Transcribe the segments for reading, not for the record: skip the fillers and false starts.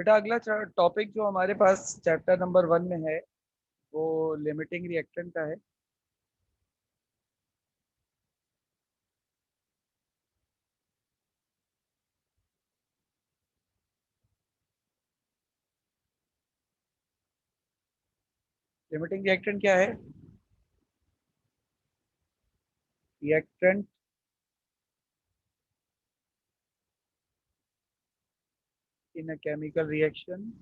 बेटा अगला टॉपिक जो हमारे पास चैप्टर नंबर 1 में है वो लिमिटिंग रिएक्टेंट का है। लिमिटिंग रिएक्टेंट क्या है? Reactant in a chemical reaction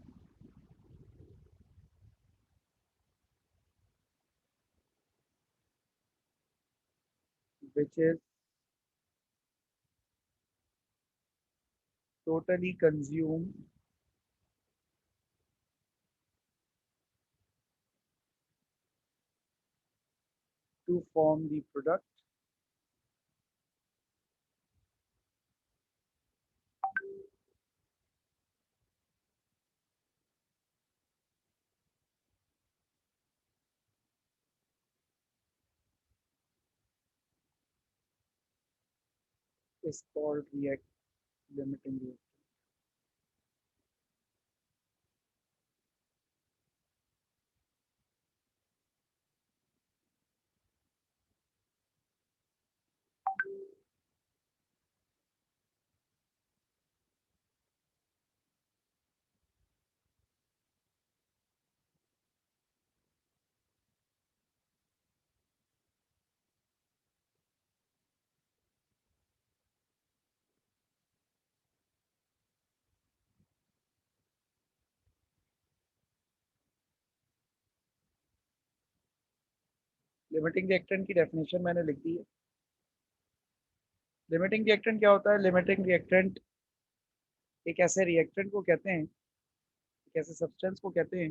which is totally consumed to form the product is called limiting reactant। Limiting reactant की डेफिनेशन मैंने लिख दी है। लिमिटिंग रिएक्टेंट क्या होता है? लिमिटिंग रिएक्टेंट एक ऐसे रिएक्टेंट को कहते हैं, एक ऐसे सब्सटेंस को कहते हैं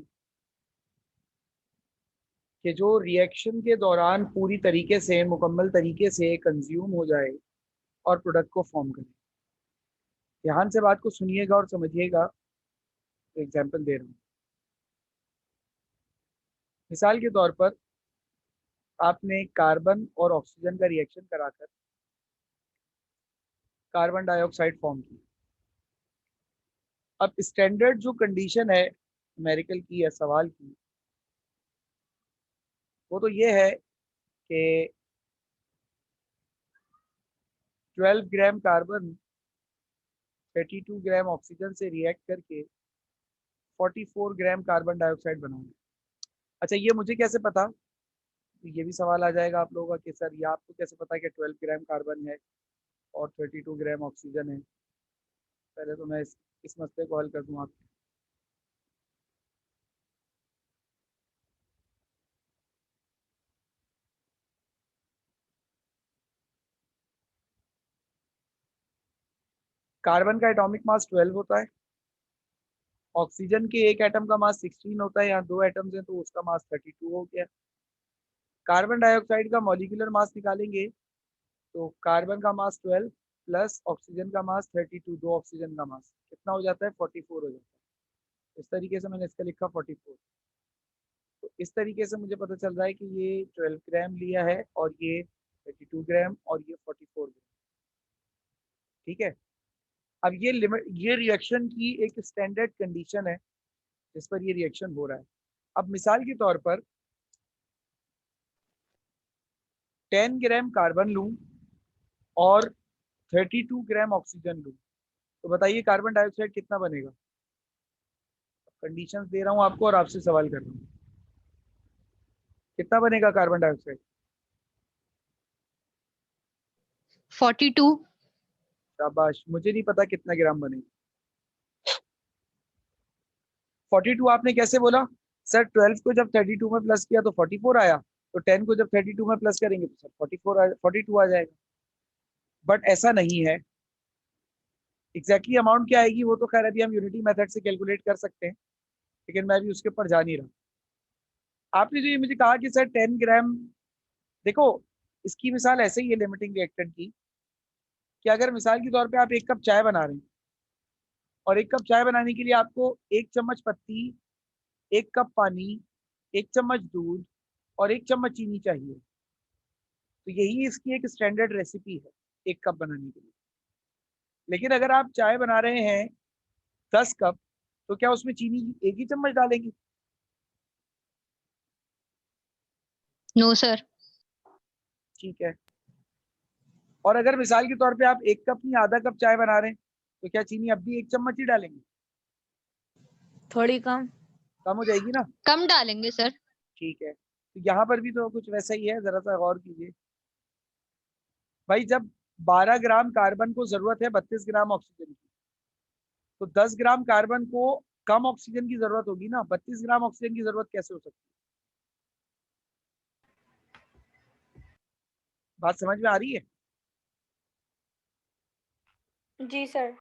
कि जो रिएक्शन के दौरान पूरी तरीके से मुकम्मल तरीके से कंज्यूम हो जाए और प्रोडक्ट को फॉर्म करे। ध्यान से बात को सुनिएगा और समझिएगा। एग्जाम्पल दे रहा हूँ। मिसाल के तौर पर आपने कार्बन और ऑक्सीजन का रिएक्शन कराकर कार्बन डाइऑक्साइड फॉर्म की। अब स्टैंडर्ड जो कंडीशन है न्यूमेरिकल की या सवाल की, वो तो ये है कि 12 ग्राम कार्बन 32 ग्राम ऑक्सीजन से रिएक्ट करके 44 ग्राम कार्बन डाइऑक्साइड बनाएंगे। अच्छा, ये मुझे कैसे पता? तो ये भी सवाल आ जाएगा आप लोगों का कि सर ये आपको कैसे पता कि 12 ग्राम कार्बन है और 32 ग्राम ऑक्सीजन है? पहले तो मैं इस मसले को हल कर दूँ आपको। कार्बन का एटॉमिक मास 12 होता है। ऑक्सीजन के एक एटम का मास 16 होता है। यहाँ दो एटम्स हैं तो उसका मास 32 हो गया। कार्बन डाइऑक्साइड का मॉलिक्यूलर मास निकालेंगे तो कार्बन का मास 12 प्लस ऑक्सीजन का मास 32, दो ऑक्सीजन का मास कितना हो जाता है? 44 हो जाता है। इस तरीके से मैंने इसका लिखा 44। तो इस तरीके से मुझे पता चल रहा है कि ये 12 ग्राम लिया है और ये 32 ग्राम और ये 44 ग्राम। ठीक है। अब ये लिमिट, ये रिएक्शन की एक स्टैंडर्ड कंडीशन है जिस पर ये रिएक्शन हो रहा है। अब मिसाल के तौर पर 10 ग्राम कार्बन लूं और 32 ग्राम ऑक्सीजन लूं, तो बताइए कार्बन डाइऑक्साइड कितना बनेगा? कंडीशंस दे रहा हूं आपको और आपसे सवाल कर रहा हूं, कितना बनेगा कार्बन डाइऑक्साइड? 42। शाबाश। मुझे नहीं पता कितना ग्राम बनेगा। 42 आपने कैसे बोला? सर 12 को जब 32 में प्लस किया तो 44 आया, तो 10 को जब 32 में प्लस करेंगे तो सर 42 आ जाएगा। बट ऐसा नहीं है। एग्जैक्टली अमाउंट क्या आएगी वो तो खैर अभी हम यूनिटी मेथड से कैलकुलेट कर सकते हैं, लेकिन मैं अभी उसके ऊपर जा नहीं रहा। आपने जो ये मुझे कहा कि सर 10 ग्राम, देखो इसकी मिसाल ऐसे ही है लिमिटिंग रिएक्टेंट की, कि अगर मिसाल के तौर पे आप एक कप चाय बना रहे हैं और एक कप चाय बनाने के लिए आपको एक चम्मच पत्ती, एक कप पानी, एक चम्मच दूध और एक चम्मच चीनी चाहिए, तो यही इसकी एक स्टैंडर्ड रेसिपी है एक कप बनाने के लिए। लेकिन अगर आप चाय बना रहे हैं 10 कप तो क्या उसमें चीनी एक ही चम्मच डालेंगे? No sir. ठीक है। और अगर मिसाल के तौर पे आप 1 कप नहीं आधा कप चाय बना रहे हैं, तो क्या चीनी अब भी 1 चम्मच ही डालेंगे? थोड़ी कम। कम हो जाएगी ना? कम डालेंगे सर। ठीक है, तो यहाँ पर भी तो कुछ वैसा ही है, जरा सा गौर कीजिए भाई। जब 12 ग्राम कार्बन को जरूरत है 32 ग्राम ऑक्सीजन की, तो 10 ग्राम कार्बन को कम ऑक्सीजन की जरूरत होगी ना, 32 ग्राम ऑक्सीजन की जरूरत कैसे हो सकती है? बात समझ में आ रही है? जी सर।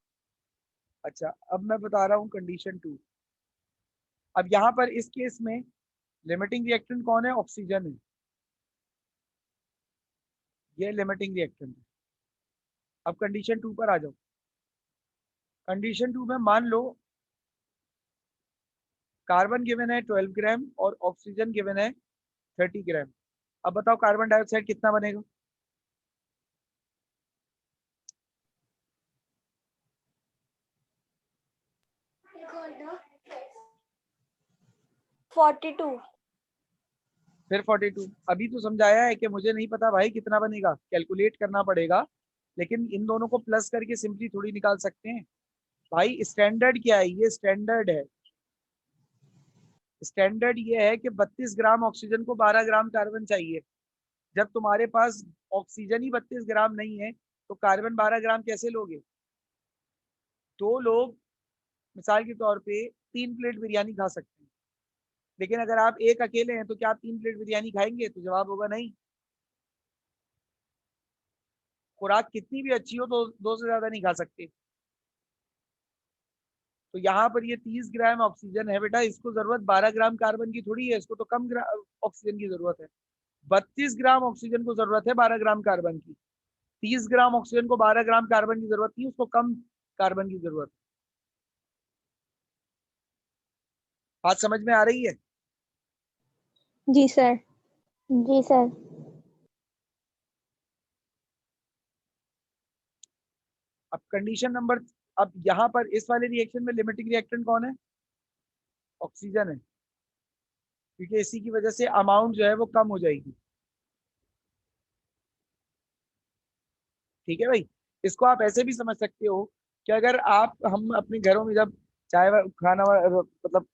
अच्छा, अब मैं बता रहा हूँ कंडीशन 2। अब यहाँ पर इस केस में लिमिटिंग रिएक्टेंट कौन है? ऑक्सीजन है। ये लिमिटिंग रिएक्टेंट है। अब कंडीशन 2 पर आ जाओ। कंडीशन 2 में मान लो कार्बन गिवन है 12 ग्राम और ऑक्सीजन गिवन है 30 ग्राम। अब बताओ कार्बन डाइऑक्साइड कितना बनेगा? 42। फिर 42। अभी तो समझाया है कि मुझे नहीं पता भाई कितना बनेगा, कैलकुलेट करना पड़ेगा। लेकिन इन दोनों को प्लस करके सिंपली थोड़ी निकाल सकते हैं भाई। स्टैंडर्ड क्या है? ये स्टैंडर्ड है। स्टैंडर्ड ये है कि 32 ग्राम ऑक्सीजन को 12 ग्राम कार्बन चाहिए। जब तुम्हारे पास ऑक्सीजन ही 32 ग्राम नहीं है, तो कार्बन 12 ग्राम कैसे लोगे? दो लोग मिसाल के तौर पे 3 प्लेट बिरयानी खा सकते हैं, लेकिन अगर आप एक अकेले हैं तो क्या आप 3 प्लेट बिरयानी खाएंगे? तो जवाब होगा नहीं। खुराक कितनी भी अच्छी हो तो दो से ज्यादा नहीं खा सकते। तो यहाँ पर ये 30 ग्राम ऑक्सीजन है बेटा, इसको जरूरत 12 ग्राम कार्बन की थोड़ी है, इसको तो कम ऑक्सीजन की जरूरत है। 32 ग्राम ऑक्सीजन को जरूरत है 12 ग्राम कार्बन की। 30 ग्राम ऑक्सीजन को 12 ग्राम कार्बन की जरूरत नहीं, उसको कम कार्बन की जरूरत है। बात समझ में आ रही है? जी सर। जी सर। अब कंडीशन नंबर, अब यहाँ पर इस वाले रिएक्शन में लिमिटिंग रिएक्टेंट कौन है? ऑक्सीजन है, क्योंकि इसी की वजह से अमाउंट जो है वो कम हो जाएगी। ठीक है भाई। इसको आप ऐसे भी समझ सकते हो कि अगर आप हम अपने घरों में जब चाय खाना मतलब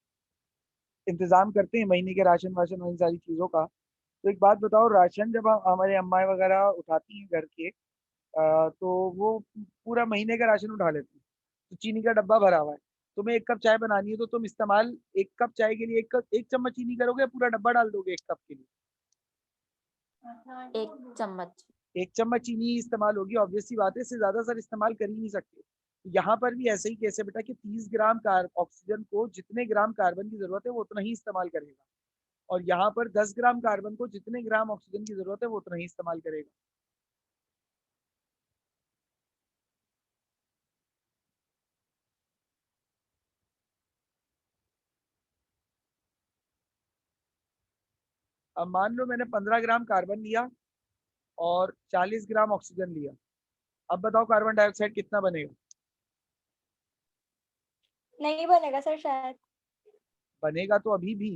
इंतजाम करते हैं महीने के राशन वाशन और इन सारी चीजों का, तो एक बात बताओ, राशन जब हमारे अम्मा वगैरह उठाती हैं घर के, तो वो पूरा महीने का राशन उठा लेती हैं। तो चीनी का डब्बा भरा हुआ है, तुम्हें 1 कप चाय बनानी है, तो तुम इस्तेमाल 1 कप चाय के लिए 1 चम्मच चीनी करोगे, पूरा डब्बा डाल दोगे 1 कप के लिए? 1 चम्मच। 1 चम्मच चीनी ही इस्तेमाल होगी, ऑब्वियस सी बात है, इससे ज्यादा सर इस्तेमाल कर ही नहीं सकते। यहाँ पर भी ऐसे ही केस है बेटा कि 30 ग्राम ऑक्सीजन को जितने ग्राम कार्बन की जरूरत है वो उतना ही इस्तेमाल करेगा, और यहाँ पर 10 ग्राम कार्बन को जितने ग्राम ऑक्सीजन की जरूरत है वो उतना ही इस्तेमाल करेगा। अब मान लो मैंने 15 ग्राम कार्बन लिया और 40 ग्राम ऑक्सीजन लिया। अब बताओ कार्बन डाइऑक्साइड कितना बनेगा? नहीं बनेगा सर शायद। बनेगा तो अभी भी,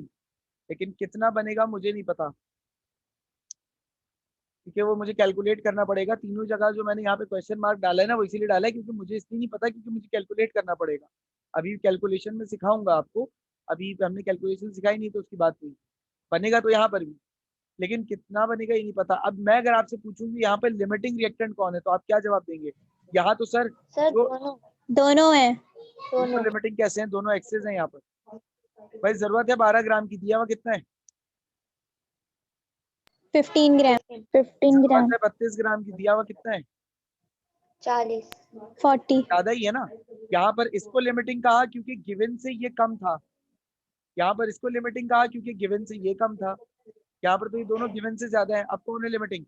लेकिन कितना बनेगा मुझे नहीं पता, क्योंकि वो मुझे कैलकुलेट करना पड़ेगा। तीनों जगह जो मैंने यहाँ पे क्वेश्चन मार्क डाला है ना, वो इसीलिए डाला है क्योंकि मुझे इसलिए नहीं पता, क्योंकि मुझे कैलकुलेट करना पड़ेगा। अभी कैलकुलेशन में सिखाऊंगा आपको, अभी हमने कैलकुलेशन सिखाई नहीं तो उसकी बात नहीं। बनेगा तो यहाँ पर भी, लेकिन कितना बनेगा ये नहीं पता। अब मैं अगर आपसे पूछूंगी यहाँ पे लिमिटिंग रिएक्टेंट कौन है, तो आप क्या जवाब देंगे? यहाँ तो सर सर जो दोनों है। दोनों लिमिटिंग कैसे हैं? दोनों एक्सेस हैं यहाँ पर। भाई जरूरत है 12 ग्राम की, दिया हुआ कितना है? 15 ग्राम। 15 जरूरत ग्राम। है 32 ग्राम की, दिया हुआ कितना है? 40। 40। ज्यादा ही है ना। यहाँ पर इसको लिमिटिंग कहा क्योंकि गिवन से ये कम था, यहाँ पर इसको लिमिटिंग कहा क्योंकि गिवन से ये कम था। यहाँ पर तो ये दोनों गिवन से ज्यादा है, अब कौन है लिमिटिंग?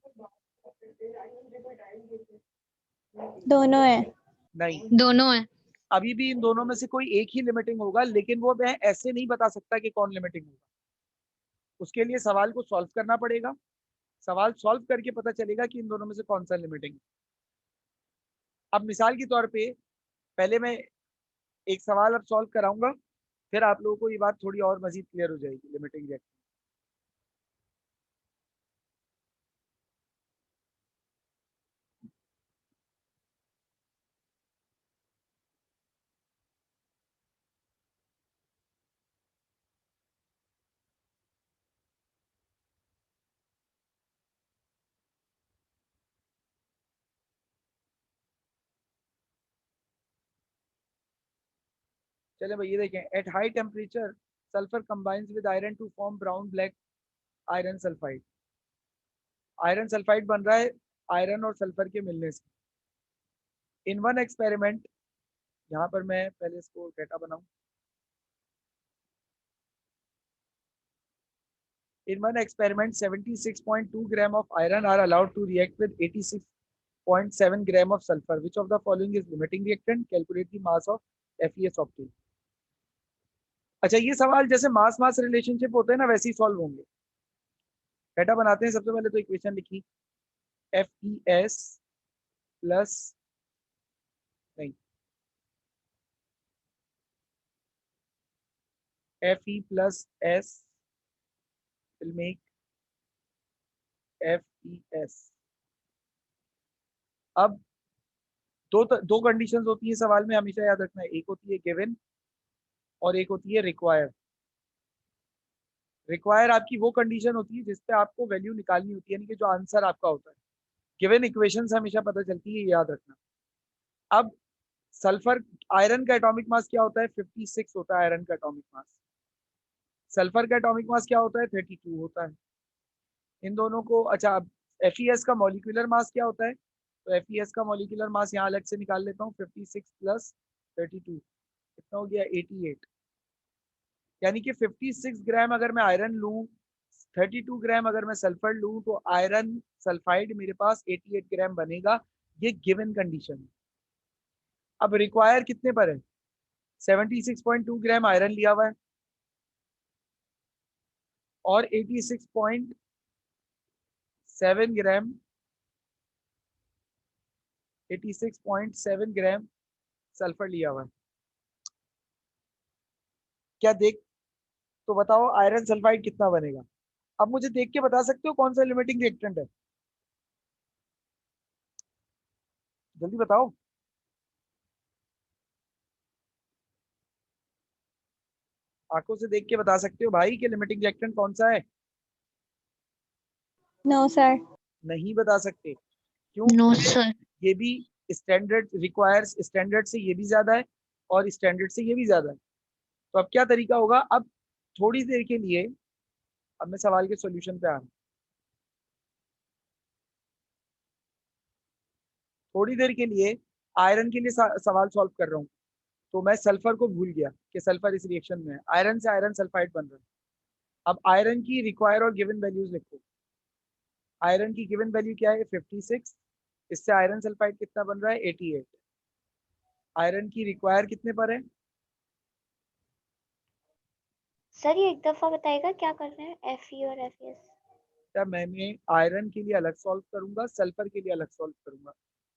दोनों है। नहीं, दोनों है। अभी भी इन दोनों में से कोई एक ही लिमिटिंग होगा, लेकिन वो मैं ऐसे नहीं बता सकता कि कौन लिमिटिंग होगा। उसके लिए सवाल को सॉल्व करना पड़ेगा, सवाल सॉल्व करके पता चलेगा कि इन दोनों में से कौन सा लिमिटिंग है। अब मिसाल के तौर पे पहले मैं एक सवाल अब सॉल्व कराऊंगा, फिर आप लोगों को ये बात थोड़ी और मजीद क्लियर हो जाएगी लिमिटिंग रिएक्टेंट। चले भाई, ये देखें, at high temperature sulphur combines with iron to form brown black iron sulphide. Iron sulphide बन रहा है आयरन और सल्फर के मिलने से। इन वन एक्सपेरिमेंट, यहाँ पर मैं पहले इसको डेटा बनाऊं। In one experiment, 76.2 gram of iron are allowed to react with 86.7 gram of sulfur. Which of the following is limiting reactant? Calculate the mass of FeS obtained. अच्छा, ये सवाल जैसे मास मास रिलेशनशिप होते हैं ना, वैसे ही सॉल्व होंगे। डेटा बनाते हैं। सबसे पहले तो इक्वेशन लिखी, FeS प्लस, नहीं, Fe plus S will make FeS। अब दो कंडीशंस होती है सवाल में, हमेशा याद रखना है। एक होती है गिवन और एक होती है रिक्वायर। रिक्वायर आपकी वो कंडीशन होती है जिसपे आपको वैल्यू निकालनी होती है, यानी कि जो आंसर आपका होता है। गिवन इक्वेशन से हमेशा पता चलती है, याद रखना। अब सल्फर, आयरन का एटॉमिक मास क्या होता है? 56 होता है आयरन का एटॉमिक मास। सल्फर का एटॉमिक मास क्या होता है? 32 होता है। इन दोनों को, अच्छा, अब FeS का मॉलिक्यूलर मास क्या होता है? तो FeS का मॉलिक्यूलर मास यहाँ अलग से निकाल लेता हूँ। 56 प्लस 32 कितना हो गया? 88। यानी कि 56 ग्राम अगर मैं आयरन लूं, 32 ग्राम अगर मैं सल्फर लूं, तो आयरन सल्फाइड मेरे पास 88 ग्राम बनेगा। ये गिवन कंडीशन है। अब रिक्वायर कितने पर है? 76.2 ग्राम आयरन लिया हुआ है और 86.7 ग्राम 86.7 ग्राम सल्फर लिया हुआ है। क्या देख, तो बताओ आयरन सल्फाइड कितना बनेगा? अब मुझे देख के बता सकते हो कौन सा लिमिटिंग रिएक्टेंट है? जल्दी बताओ। आंखों से देख के बता सकते हो भाई कि लिमिटिंग रिएक्टेंट कौन सा है? No sir. नहीं बता सकते। क्यों? No sir. ये भी स्टैंडर्ड रिक्वायर्स, स्टैंडर्ड से ये भी ज्यादा है और स्टैंडर्ड से ये भी ज्यादा है। तो अब क्या तरीका होगा? अब थोड़ी देर के लिए, अब मैं सवाल के सॉल्यूशन पे आ रहा हूँ। थोड़ी देर के लिए आयरन के लिए सवाल सॉल्व कर रहा हूँ, तो मैं सल्फर को भूल गया कि सल्फर इस रिएक्शन में है। आयरन से आयरन सल्फाइड बन रहा है। अब आयरन की रिक्वायर और गिवन वैल्यूज लिखो। आयरन की गिवन वैल्यू क्या है? 56। इससे आयरन सल्फाइड कितना बन रहा है? 88। आयरन की रिक्वायर कितने पर है? सर ये एक दफा बताएगा क्या कर रहे हैं, Fe और Fes? क्या मैंने आयरन के लिए अलग सॉल्व करूंगा, सल्फर के लिए अलग सॉल्व करूंगा?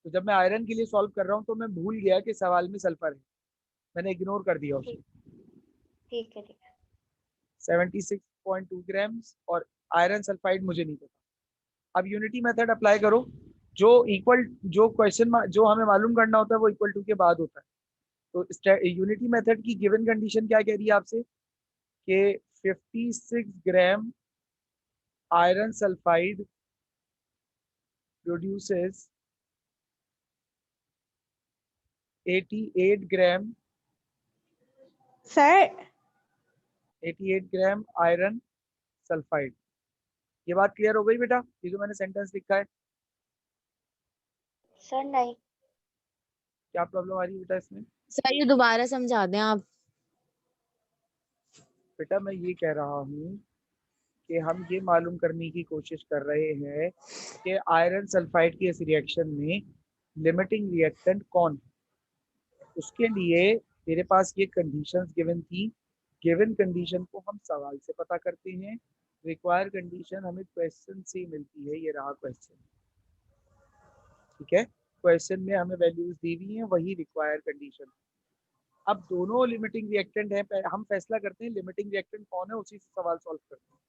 तो जब मैं आयरन के लिए सॉल्व कर रहा हूँ तो मैं भूल गया कि सवाल में सल्फर है, मैंने इग्नोर कर दिया उसे। ठीक ठीक है, ठीक है। 76.2 ग्राम्स और आयरन सल्फाइड मुझे नहीं पता। अब यूनिटी मेथड अप्लाई करो। जो इक्वल, जो क्वेश्चन जो हमें मालूम करना होता है वो इक्वल टू के बाद होता है। तो यूनिटी मेथड की गिवन कंडीशन क्या कह रही है आपसे कि 56 ग्राम आयरन सल्फाइड प्रोड्यूसेस 88 ग्राम, सर 88 ग्राम आयरन सल्फाइड। ये बात क्लियर हो गई बेटा? ये जो मैंने सेंटेंस लिखा है, सर नहीं। क्या प्रॉब्लम आ रही है बेटा इसमें? सर ये दोबारा समझा दें आप। बेटा मैं ये कह रहा हूँ कि हम ये मालूम करने की कोशिश कर रहे हैं कि आयरन सल्फाइड की इस रिएक्शन में लिमिटिंग रिएक्टेंट कौन है। उसके लिए मेरे पास ये कंडीशंस गिवन थी। गिवन कंडीशन को हम सवाल से पता करते हैं। रिक्वायर कंडीशन हमें क्वेश्चन से मिलती है। ये रहा क्वेश्चन, ठीक है? क्वेश्चन में हमें वैल्यूज दी हुई हैं, वही रिक्वायर कंडीशन। अब दोनों लिमिटिंग रिएक्टेंट है, हम फैसला करते हैं लिमिटिंग रिएक्टेंट कौन है, उसी से सवाल सॉल्व करते हैं।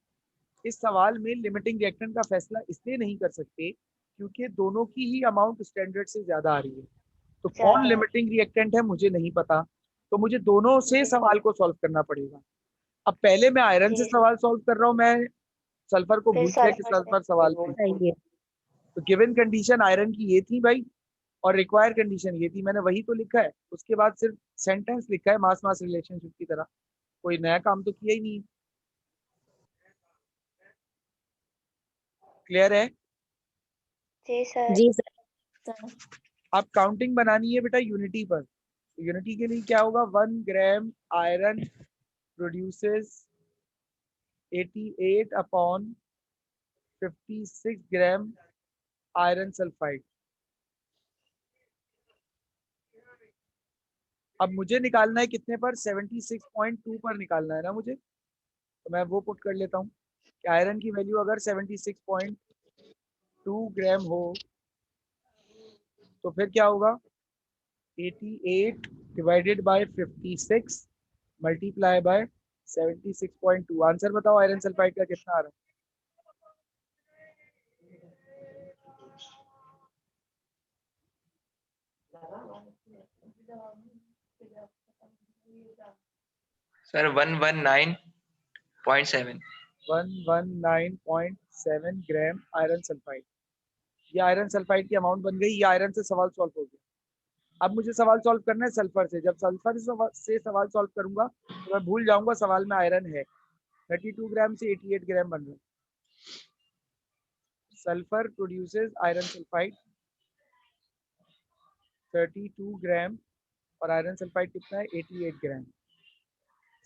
इस सवाल में लिमिटिंग रिएक्टेंट का फैसला इसलिए नहीं कर सकते क्योंकि दोनों की ही अमाउंट स्टैंडर्ड से ज्यादा आ रही है। तो कौन लिमिटिंग रिएक्टेंट है मुझे नहीं पता, तो मुझे दोनों से सवाल को सॉल्व करना पड़ेगा। अब पहले मैं आयरन से सवाल सॉल्व कर रहा हूँ, मैं सल्फर को भूल गया कि सल्फर सवाल में। सही है। तो गिवन कंडीशन आयरन की ये थी भाई, और रिक्वायर कंडीशन ये थी, मैंने वही तो लिखा है। उसके बाद सिर्फ सेंटेंस लिखा है मास मास रिलेशनशिप की तरह, कोई नया काम तो किया ही नहीं। क्लियर है? जी सर। जी सर। अब काउंटिंग बनानी है बेटा यूनिटी पर। यूनिटी के लिए क्या होगा, 1 ग्राम आयरन प्रोड्यूसेस 88 अपॉन 56 ग्राम आयरन सल्फाइड। अब मुझे निकालना है कितने पर, 76.2 पर निकालना है ना मुझे, तो मैं वो पुट कर लेता हूँ कि आयरन की वैल्यू अगर 76.2 ग्राम हो तो फिर क्या होगा, 88 divided by 56 multiply by 76.2। Answer बताओ आयरन सल्फाइड का कितना आ रहा है? सर 119.7। 119.7 ग्राम आयरन सल्फाइड। ये आयरन सल्फाइड की अमाउंट बन गई। ये आयरन से सवाल सॉल्व हो गया। अब मुझे सवाल सॉल्व करना है सल्फर से। जब सल्फर से सवाल सॉल्व करूंगा तो मैं भूल जाऊंगा सवाल में आयरन है। 32 ग्राम से 88 ग्राम बन रहा है। सल्फर प्रोड्यूसेस आयरन सल्फाइड 32 ग्राम और आयरन सल्फाइड कितना है, 88 ग्राम।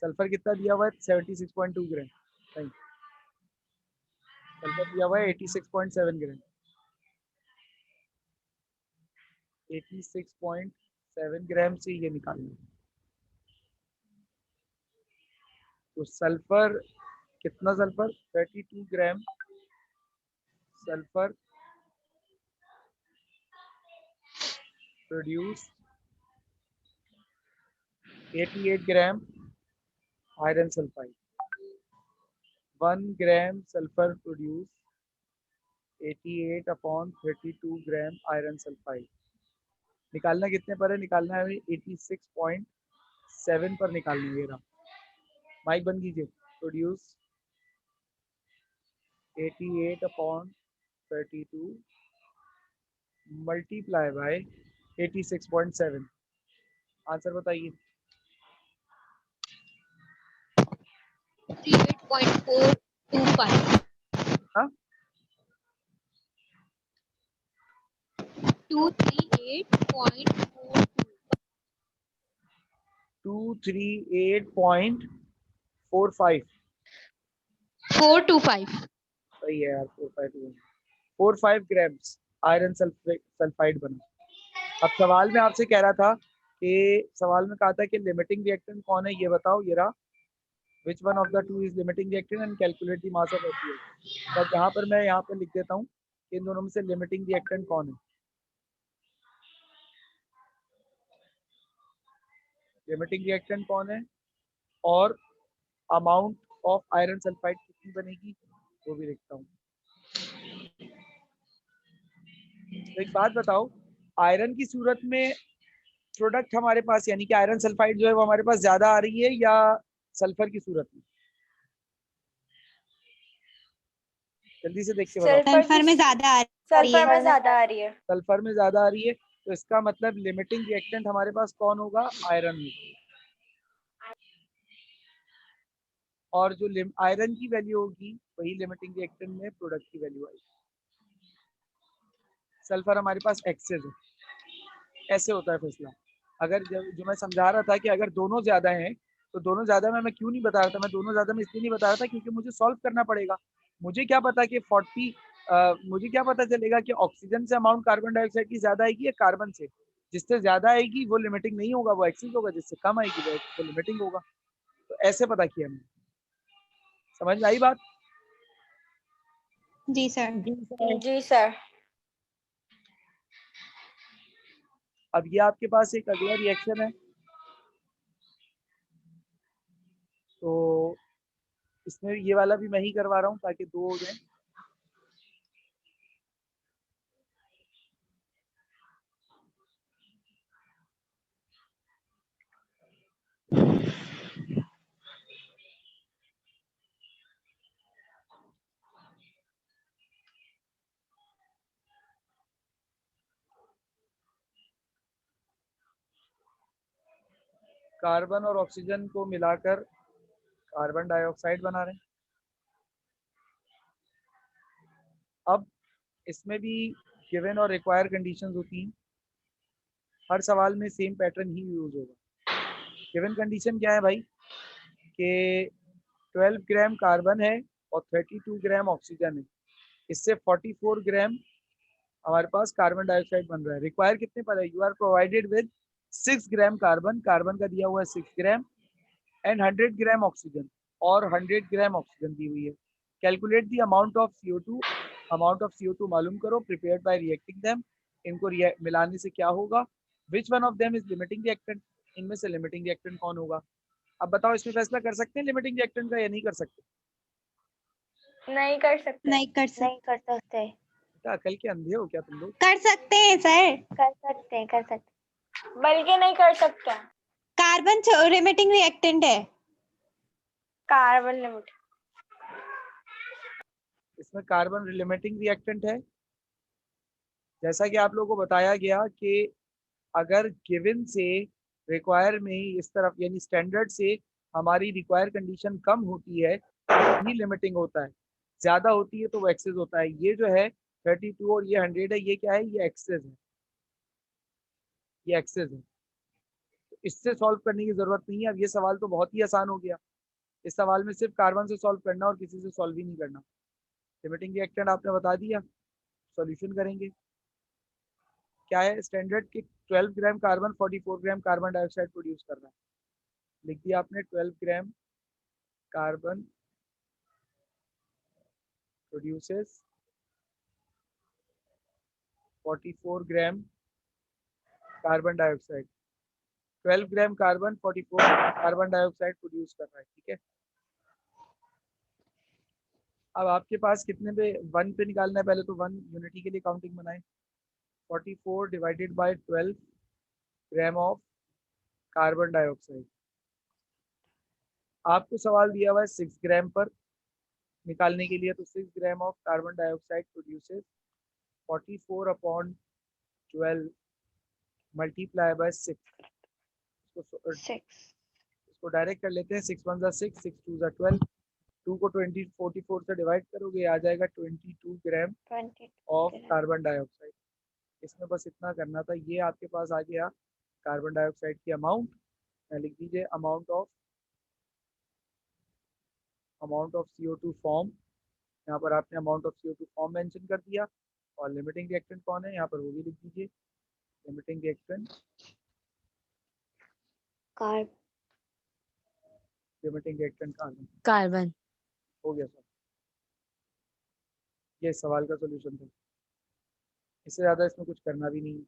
सल्फर कितना दिया हुआ है, 76.2 ग्राम। नहीं, सल्फर दिया हुआ है 86.7 ग्राम। 86.7 ग्राम से ये निकालना है। तो सल्फर कितना, sulphur 32 gram sulphur produce 88 gram iron sulphide. 1 gram sulphur produce 88 upon 32 gram iron sulphide. निकालना कितने पर है, निकालना है 86.7 पर निकालना है। ये रहा, माइक बंद कीजिए। Produce 88 upon 32 multiply by 86.7। Answer बताइए। 38.425। हाँ 238.42। 238.45। 425। सही है यार, 45 ग्राम्स आयरन सल्फाइड बना। अब सवाल में आपसे कह रहा था कि सवाल में कहा था कि लिमिटिंग रिएक्टेंट कौन है, ये बताओ। ये रहा, which one of the two is limiting reactant and calculate the mass of acid. तो अब यहाँ पर मैं यहाँ पर लिख देता हूँ कि इन दोनों में से लिमिटिंग रिएक्टेंट कौन है। लिमिटिंग रिएक्टेंट कौन है और अमाउंट ऑफ आयरन सल्फाइड कितनी बनेगी वो भी लिखता हूँ। तो एक बात बताओ, आयरन की सूरत में प्रोडक्ट हमारे पास यानी कि आयरन सल्फाइड जो है वो हमारे पास ज्यादा आ रही है या सल्फर की सूरत में? जल्दी से देख के बताओ। सल्फर में ज्यादा आ रही है। सल्फर में ज्यादा आ रही है। सल्फर में ज्यादा आ रही है, तो इसका मतलब लिमिटिंग रिएक्टेंट हमारे पास कौन होगा, आयरन होगा। और जो आयरन की वैल्यू होगी वही लिमिटिंग रिएक्टेंट में प्रोडक्ट की वैल्यू आएगी। सल्फर हमारे पास एक्सेस है। ऐसे होता है फैसला। अगर जो मैं समझा रहा था कि अगर दोनों ज्यादा हैं तो दोनों ज्यादा में मैं क्यों नहीं बता रहा था, मैं दोनों ज्यादा में इसलिए नहीं बता रहा था क्योंकि मुझे सॉल्व करना पड़ेगा। मुझे क्या पता कि 40 मुझे क्या पता चलेगा कि ऑक्सीजन से अमाउंट कार्बन डाइऑक्साइड की ज्यादा आएगी या कार्बन से। जिससे ज्यादा आएगी वो लिमिटिंग नहीं होगा, वो एक्सेस होगा। जिससे कम आएगी वो लिमिटिंग होगा। तो ऐसे पता किया मैंने। समझ में आई बात? जी सर। जी सर। अब ये आपके पास एक अगला रिएक्शन है तो इसमें ये वाला भी मैं ही करवा रहा हूँ ताकि 2 हो जाए। कार्बन और ऑक्सीजन को मिलाकर कार्बन डाइऑक्साइड बना रहे हैं। अब इसमें भी गिवन और रिक्वायर कंडीशंस होती हैं। हर सवाल में सेम पैटर्न ही यूज होगा। गिवन कंडीशन क्या है भाई कि 12 ग्राम कार्बन है और 32 ग्राम ऑक्सीजन है। इससे 44 ग्राम हमारे पास कार्बन डाइऑक्साइड बन रहा है। रिक्वायर कितने पर है? You are provided with 6 gram carbon, carbon का दिया हुआ है 6 ग्राम एंड 100 ग्राम ऑक्सीजन, और 100 ग्राम ऑक्सीजन दी हुई है। Calculate the amount of CO2, amount of CO2 मालूम करो, प्रिपेयर्ड बाय रिएक्टिंग देम, इनको मिलाने से क्या होगा। Which one of them is limiting reactant, इनमें से लिमिटिंग रिएक्टेंट कौन होगा। अब बताओ इसमें फैसला कर सकते हैं लिमिटिंग रिएक्टेंट का या नहीं कर सकते? नहीं कर सकते। नहीं कर सकते। बेटा अकल के अंधे हो क्या तुम लोग? कर सकते हैं सर। कर सकते। बल्कि नहीं कर सकते। कार्बन लिमिटिंग रिएक्टेंट है। कार्बन लिमिट, इसमें कार्बन लिमिटिंग रिएक्टेंट है। जैसा कि आप लोगों को बताया गया कि अगर गिवन से रिक्वायर में इस तरफ यानी स्टैंडर्ड से हमारी रिक्वायर कंडीशन कम होती है तो ही लिमिटिंग होता है, ज्यादा होती है तो वो एक्सेस होता है। ये जो है 32 और ये 100 है, ये क्या है? ये एक्सेस है, ये एक्सेस है। तो इससे सॉल्व करने की जरूरत नहीं है। अब ये सवाल तो बहुत ही आसान हो गया। इस सवाल में सिर्फ कार्बन से सॉल्व करना और किसी से सॉल्व ही नहीं करना। लिमिटिंग रिएक्टेंट आपने बता दिया, सॉल्यूशन करेंगे। क्या है स्टैंडर्ड कि 12 gram carbon 44 gram carbon dioxide produce कर रहा है। लिख दिया आपने 12 gram carbon produces 44 gram carbon dioxide. 12 gram carbon 44 carbon dioxide produce कर रहा है, ठीक है। अब आपके पास कितने पे 1 पे निकालना है? पहले तो 1 यूनिटी के लिए काउंटिंग बनाए। 44 divided by 12 gram of carbon dioxide. आपको सवाल दिया हुआ है 6 ग्राम पर निकालने के लिए, तो 6 gram of carbon dioxide produces 44 upon 12 multiply by 6। इसको डायरेक्ट कर लेते हैं। 6 1 जा 6, 6 2 जा 12, 2 को 44 से डिवाइड करोगे आ जाएगा 22 ग्राम ऑफ कार्बन डाइऑक्साइड। इसमें बस इतना करना था। ये आपके पास आ गया कार्बन डाइऑक्साइड की अमाउंट। लिख दीजिए अमाउंट ऑफ CO2 फॉर्म। यहाँ पर आपने amount of CO2 form mention कर दिया। और लिमिटिंग रिएक्टेंट कौन है यहाँ पर वो भी लिख दीजिए। Limiting reactant limiting reactant carbon. Carbon. हो गया सर, ये सवाल का सॉल्यूशन था। इससे ज़्यादा इसमें कुछ करना भी नहीं है।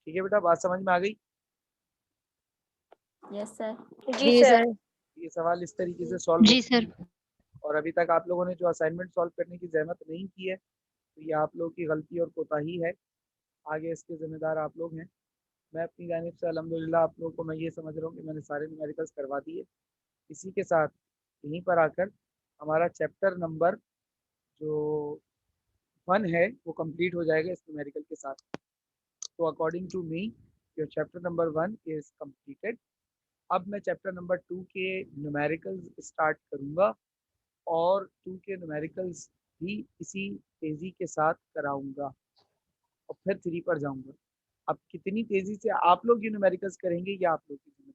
ठीक है बेटा, बात समझ में आ गई? Yes sir. जी सर। ये सवाल इस तरीके से सॉल्व जी सर। और अभी तक आप लोगों ने जो असाइनमेंट सॉल्व करने की जहमत नहीं की है तो ये आप लोगों की गलती और कोताही है। आगे इसके जिम्मेदार आप लोग हैं। मैं अपनी जानिब से अल्हम्दुलिल्लाह आप लोगों को मैं ये समझ रहा हूँ कि मैंने सारे न्यूमेरिकल्स करवा दिए। इसी के साथ यहीं पर आकर हमारा चैप्टर नंबर जो 1 है वो कंप्लीट हो जाएगा इस न्यूमेरिकल के साथ। तो according to me your chapter number 1 is completed. अब मैं चैप्टर नंबर 2 के न्यूमेरिकल्स स्टार्ट करूँगा और 2 के न्यूमेरिकल्स भी इसी तेज़ी के साथ कराऊंगा और फिर 3 पर जाऊंगा। अब कितनी तेज़ी से आप लोग ये न्यूमेरिकल्स करेंगे ये आप लोग की जिम्मेदारी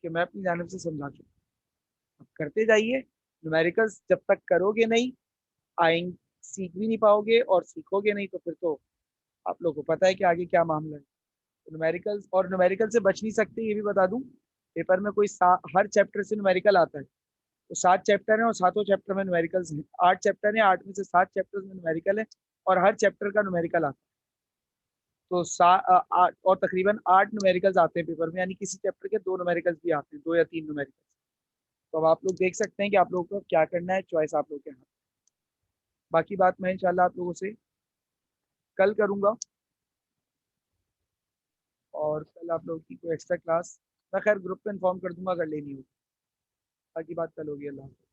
कि मैं अपनी जानिब से समझा चुका। अब करते जाइए। न्यूमेरिकल्स जब तक करोगे नहीं आएंगे, सीख भी नहीं पाओगे, और सीखोगे नहीं तो फिर तो आप लोग को पता है कि आगे क्या मामला है। तो न्यूमेरिकल्स, और न्यूमेरिकल से बच नहीं सकते ये भी बता दूं। पेपर में कोई हर चैप्टर से न्यूमेरिकल आता है। तो 7 चैप्टर हैं और 7 चैप्टर में न्यूमेरिकल्स हैं। 8 चैप्टर हैं, 8 में से 7 चैप्टर में न्यूमेरिकल है और हर चैप्टर का न्यूमेरिकल आता है। तो और तकरीबन 8 न्यूमेरिकल्स आते हैं पेपर में, यानी किसी चैप्टर के 2 न्यूमेरिकल्स भी आते हैं, 2 या 3 न्यूमेरिकल्स। तो अब आप लोग देख सकते हैं कि आप लोगों को क्या करना है, चॉइस आप लोग के हाथ। बाकी बात मैं इंशाल्लाह आप लोगों से कल करूँगा, और कल आप लोगों की कोई एक्स्ट्रा क्लास मैं खैर ग्रुप पे इन्फॉर्म कर दूंगा अगर लेनी हो। बाकी बात कल होगी। अल्लाह हाफ़िज़।